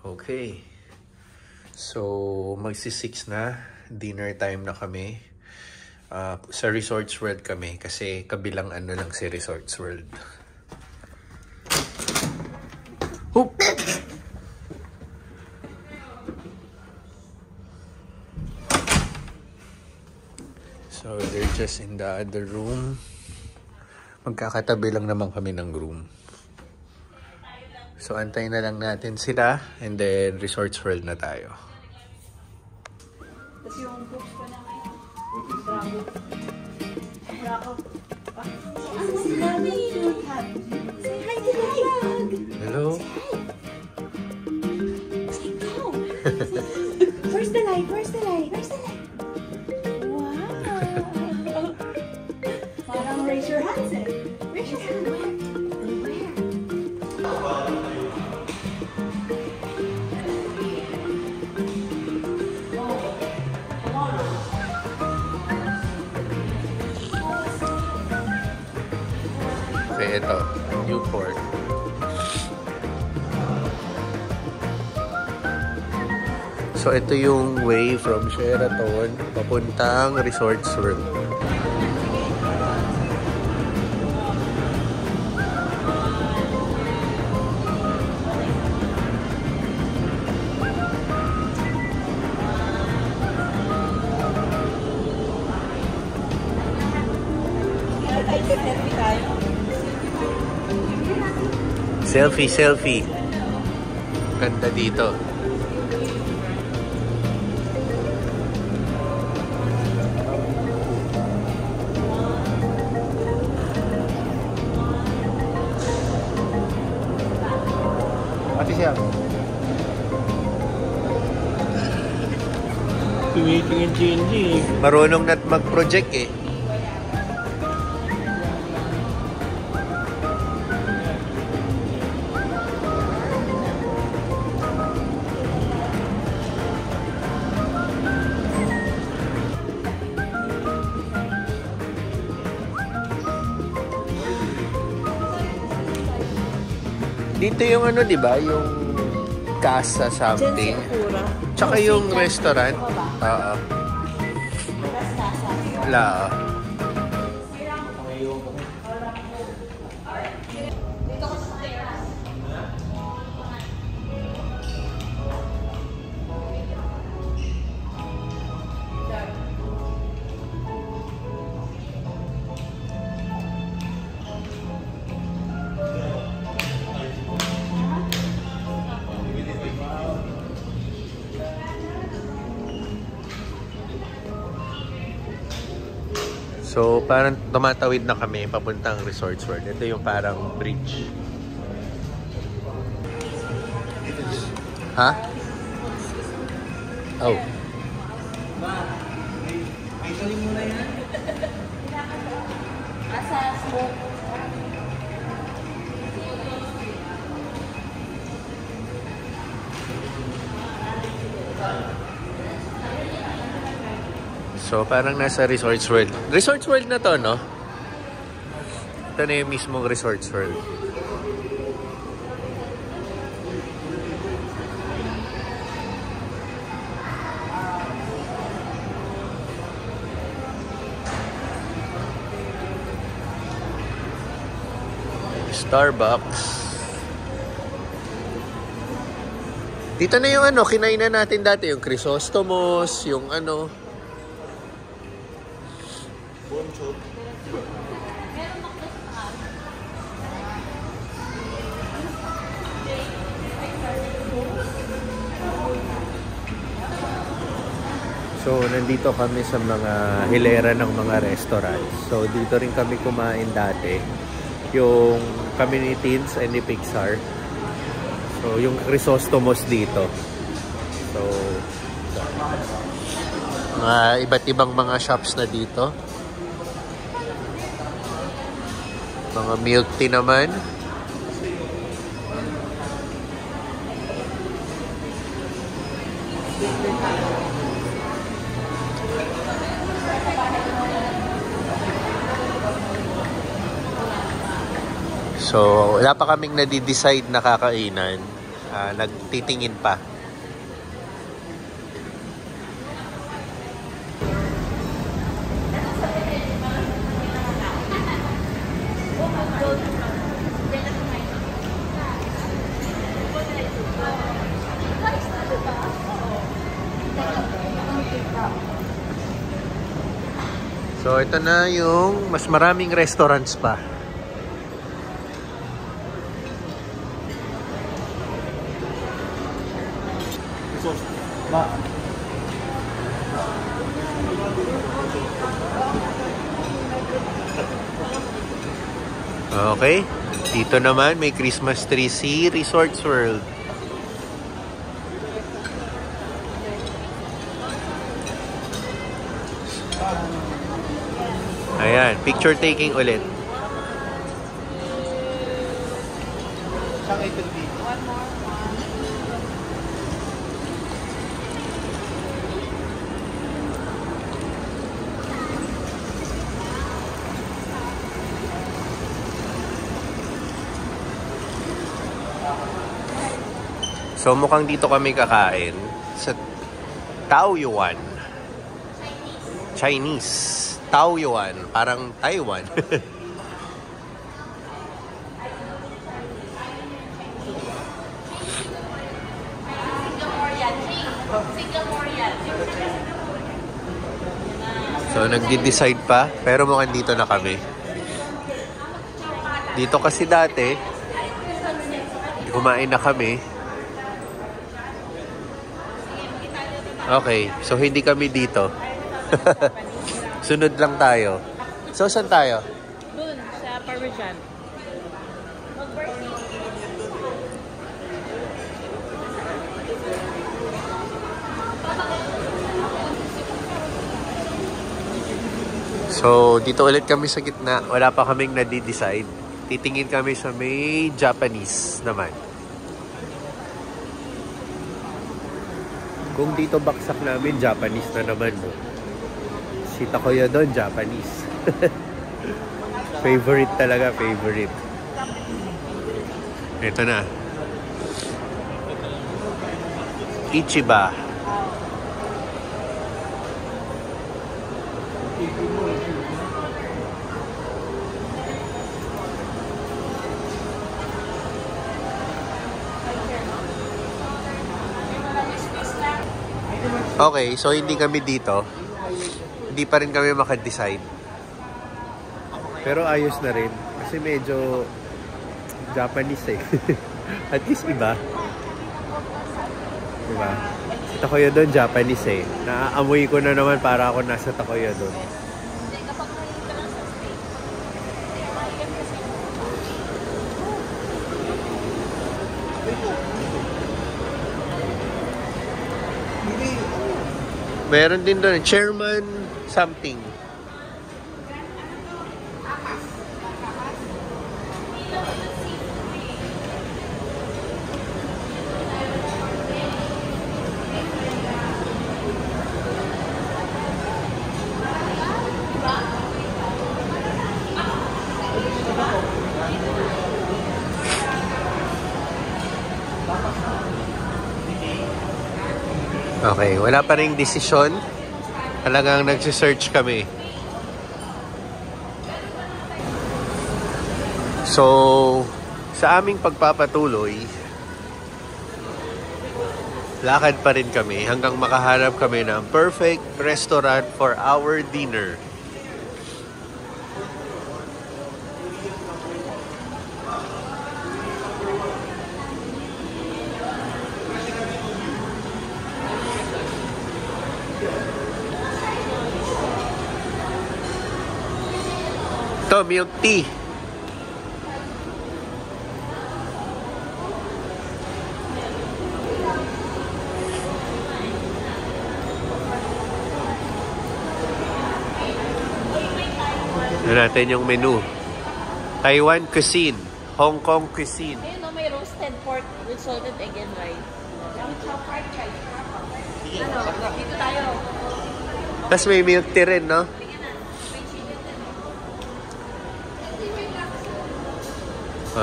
Okay. So, magsi-6 na. Dinner time na kami. Sa Resorts World kami kasi kabilang ano lang si Resorts World. Hoop! So, they're just in the other room. Magkakatabi lang naman kami ng room. So, antayin na lang natin sila and then Resorts World na tayo. Tapos yung books ko na ngayon. Bravo. Si Mami. Say hi to the vlog. Hello? Say go. Where's the light? Where's the light? Where's the light? Wow. Parang raise your hands eh. Raise your hand. Where? Okay, ito. Newport. So, ito yung way from Sheraton papuntang Resorts World. Selfie, selfie. Ganda dito. Ate siya. Tumitingin GNG eh. Marunong na't mag-project eh. Dito yung ano, di ba? Yung casa something. Tsaka yung restaurant. Oo. Wala. So, parang tumatawid na kami papuntang Resorts World. Ito yung parang bridge. Ha? Oh. So, parang nasa Resorts World. Resorts World na to, no? Ito na yung mismong Resorts World. Starbucks. Dito na yung ano, kinainan natin dati. Yung Chrysostomos, yung ano... So, nandito kami sa mga hilera ng mga restaurants. So, dito rin kami kumain dati. Yung kami ni Teens and ni Pixar. So, yung Chrysostomos dito. So, mga iba't ibang mga shops na dito. Mga milk tea naman. So, wala pa kaming nadi-decide na kakainan. nagtitingin pa. So, ito na yung mas maraming restaurants pa. Okay. Dito naman, may Christmas tree si Resorts World. Ayan, picture taking ulit. So mukhang dito kami kakain sa Taoyuan. Chinese. Taoyuan, parang Taiwan. So nagdi-decide pa, pero mukhang dito na kami. Dito kasi dati, kumain na kami. Okay, so hindi kami dito. Sunod lang tayo. So, saan tayo? Doon, sa Parmesan. So, dito ulit kami sa gitna. Wala pa kaming nadi-decide. Titingin kami sa may Japanese naman. Kung dito baksak namin, Japanese na naman, no? Si Takoya doon, Japanese. Favorite talaga, favorite. Ito na. Ichiba. Okay, so hindi kami dito. Hindi pa rin kami makadecide. Pero ayos na rin. Kasi medyo Japanese eh. At least iba. Diba? Takoya doon, Japanese eh. Naaamoy ko na naman para ako nasa Takoya doon. Meron din doon, chairman something. Okay, wala pa ring desisyon. Talagang nagsisearch kami. So, sa aming pagpapatuloy, lakad pa rin kami hanggang makahanap kami ng perfect restaurant for our dinner. Ito, milk tea. Ito natin yung menu. Taiwan cuisine, Hong Kong cuisine. Ayun, no, may roasted pork with salted egg and rice. Dito tayo. Tapos may milk tea rin, no?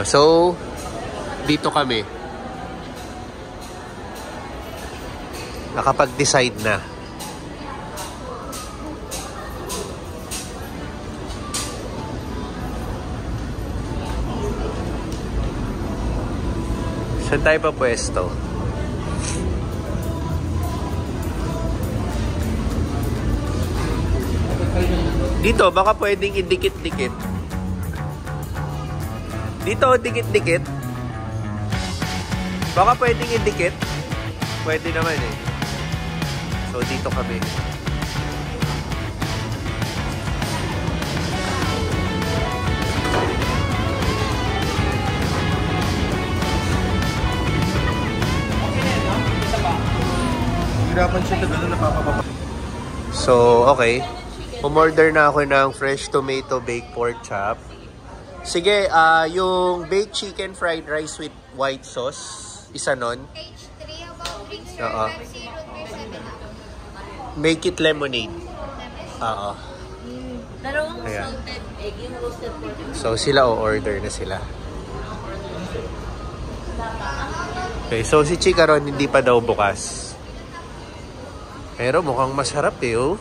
So, dito kami. nakapag-decide na. Saan tayo pa pwesto? Dito, baka pwedeng idikit-dikit. Dito, dikit-dikit. Baka pwedeng idikit. Pwede naman eh. So, dito kami. So, okay. Umorder na ako ng fresh tomato baked pork chop. Sige, yung baked chicken fried rice with white sauce. Isa nun. H3, about drinks, sir. Oo. Pepsi, root beer, 7 up. Make it lemonade. Oo. Dalawang Ayan. salted egg, yung roasted pork. So, sila o-order na sila. Okay, so si Chikaron hindi pa daw bukas. Pero mukhang masarap eh, oh.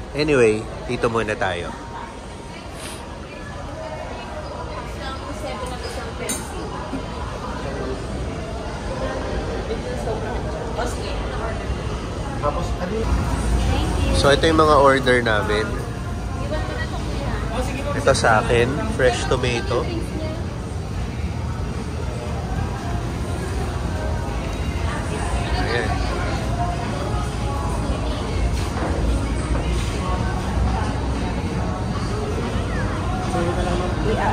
Anyway, dito muna tayo. Isang 7 at isang Pepsi. So, ito yung mga order namin. Ito sa akin, fresh tomato. Ayan.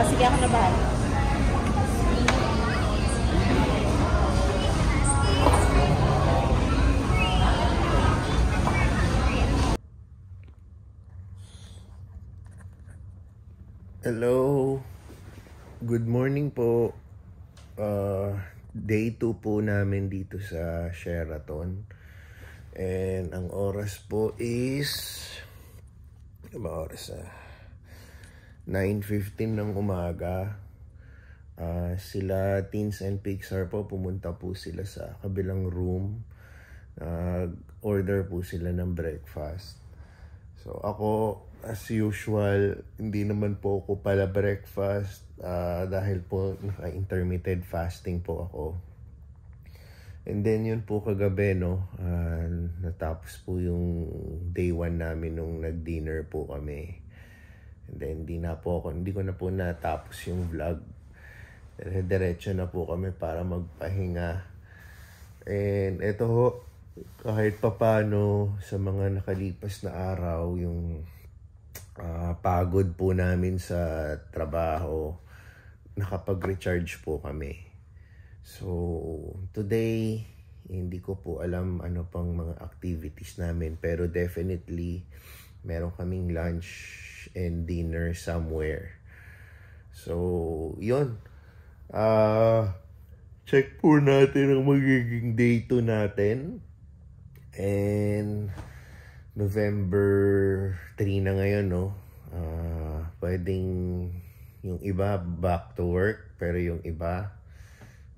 Sige, ako na bahala. Hello. Good morning po. Day 2 po namin dito sa Sheraton. And ang oras po is... Ano ba oras? 9:15 ng umaga. Sila Teens and Pixar po, pumunta po sila sa kabilang room. Order po sila ng breakfast. So ako, as usual, hindi naman po ako pala breakfast dahil po naka-intermittent fasting po ako. And then yun po kagabi, no, natapos po yung day 1 namin nung nag-dinner po kami. And then hindi ko na po natapos yung vlog. Diretso na po kami para magpahinga. And eto ho, kahit papano sa mga nakalipas na araw, yung pagod po namin sa trabaho, nakapag-recharge po kami. So, today, hindi ko po alam ano pang mga activities namin. Pero definitely, meron kaming lunch and dinner somewhere. So, yun. Check po natin ang magiging day 2 natin. And November 3 na ngayon, no? Pwedeng yung iba back to work, pero yung iba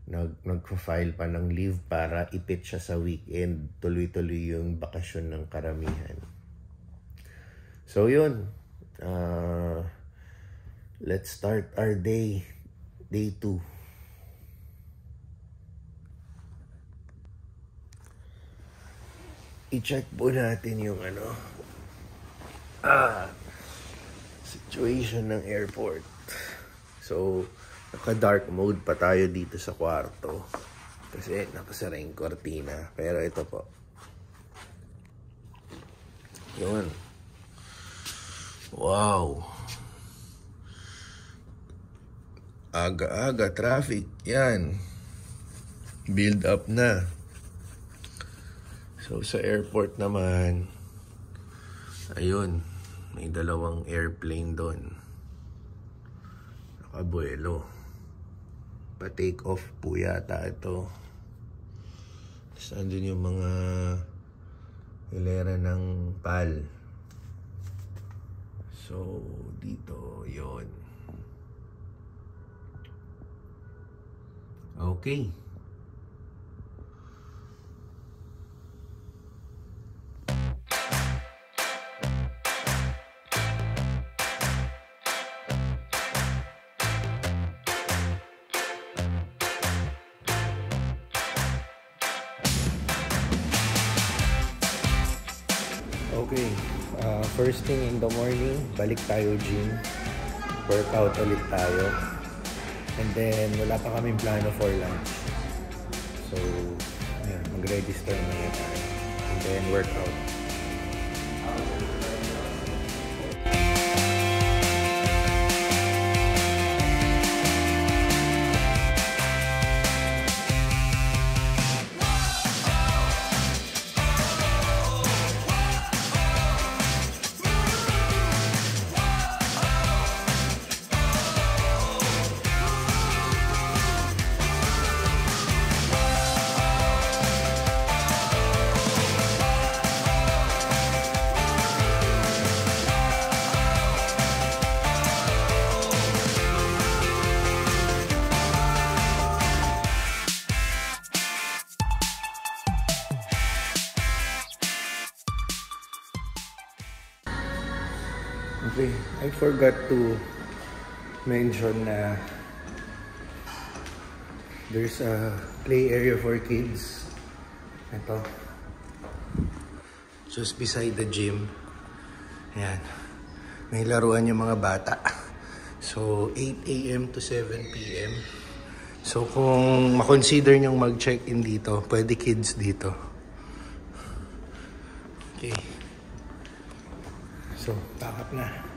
nagpa-file pa ng leave para ipit siya sa weekend. Tuloy-tuloy yung bakasyon ng karamihan. So yun, let's start our day 2. I-check po natin yung situation ng airport. So, naka-dark mode pa tayo dito sa kwarto kasi nakasara yung kortina. Pero ito po, yun, wow, aga-aga traffic yan, build up na. So sa airport naman, ayun, may dalawang airplane doon, nakabuelo, pa-take off po yata ito. Tapos andun yung mga hilera ng PAL. So dito yon. Okay. Okay, first thing in the morning, balik tayo gym. Workout ulit tayo. And then, wala pa kaming plano for lunch. So, yeah, mag-register muna tayo. And then, workout. Okay, I forgot to mention na there's a play area for kids. Ito. Just beside the gym. Ayan. May laruan yung mga bata. So, 8 AM to 7 PM. So, kung makonsider nyong mag-check-in dito, pwede kids dito. Okay. So, pack up na.